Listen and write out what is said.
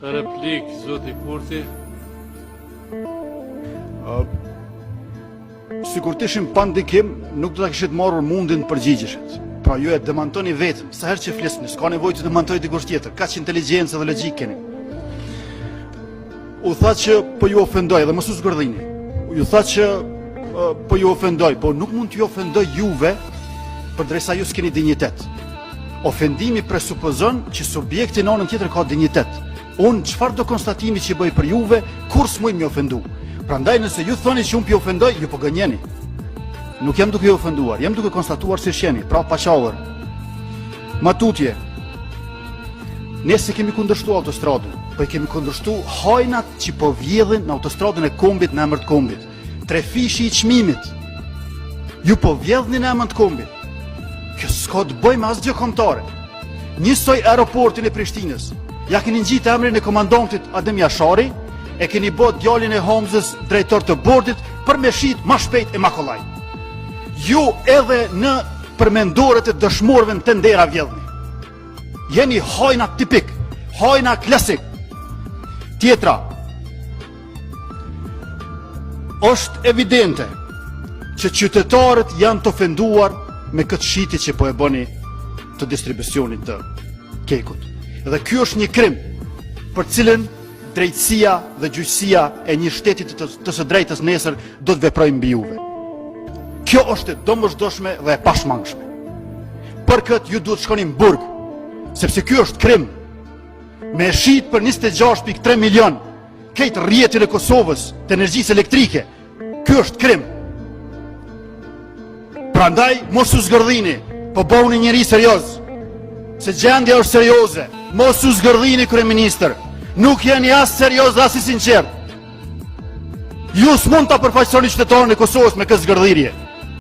Replik, zoti Kurti. Sikur të ishim pa ndikim, nuk do ta kishit marrur mundin përgjigjeshit. Pra ju e demantoni vetëm, sa herë që flisni, s'ka nevojë të demantoj dikush tjetër, kaq inteligjencë dhe logjik keni. U tha që po ju ofendoj dhe mos u zgërdhini. Ju tha që po ju ofendoj, po nuk mund t'ju ofendoj juve përderisa ju s'keni dinjitet. Ofendimi presupozon që subjekti në anën tjetër ka dinjitet. Unë çfarë do konstatimi që bëj për juve, kur s'muj më ofendu. Prandaj nëse ju thoni që unë pi ofendoj, ju po gënjeni. Nuk jam duke ju ofenduar, jam duke konstatuar se shjeni, pra paqawër. Matutje. Ne se kemi kundërshtu autostradën, po i kemi kundërshtu hajnat që po vjedhin në autostradën e kombit në emër të kombit. Trefishi i çmimit. Ju po vjedhni në emër të kombit. Kjo s'ka të bëjë me asgjë kombëtare. Njësoj aeroportin e Prishtinës. Ja keni ngjitë emrin e komandantit Adem Jashari, e keni bë djalin e Hamzës drejtor të bordit për me shit më shpejt e ma kollaj. Ju edhe në përmendoret e dëshmorëve në tendera vjedhni. Jeni hajna tipik, hajna klasik. Tjetra, është evidente që qytetarët janë të ofenduar me këtë shitje që po e bëni të distribucionit të kekut. Dhe ky është një krim për cilën drejtësia dhe gjyqësia e një shteti të së drejtës nesër do të veprojë mbi juve. Kjo është e domosdoshme dhe e pashmangshme. Për këtë ju duhet shkoni në burg, sepse ky është krim. Me shit për 26.3 milion këtë rrjetin e Kosovës të energjisë elektrike, ky është krim. Prandaj mos u zgërdhini, po bëuni njëri serioz. Se gjendja është serioze. Mos u zgërdhini, kryeministër. Nuk jeni as serioz as i sinqert. Ju s'mund ta përfaqësoni qytetarën e Kosovës me këtë zgërdhirje.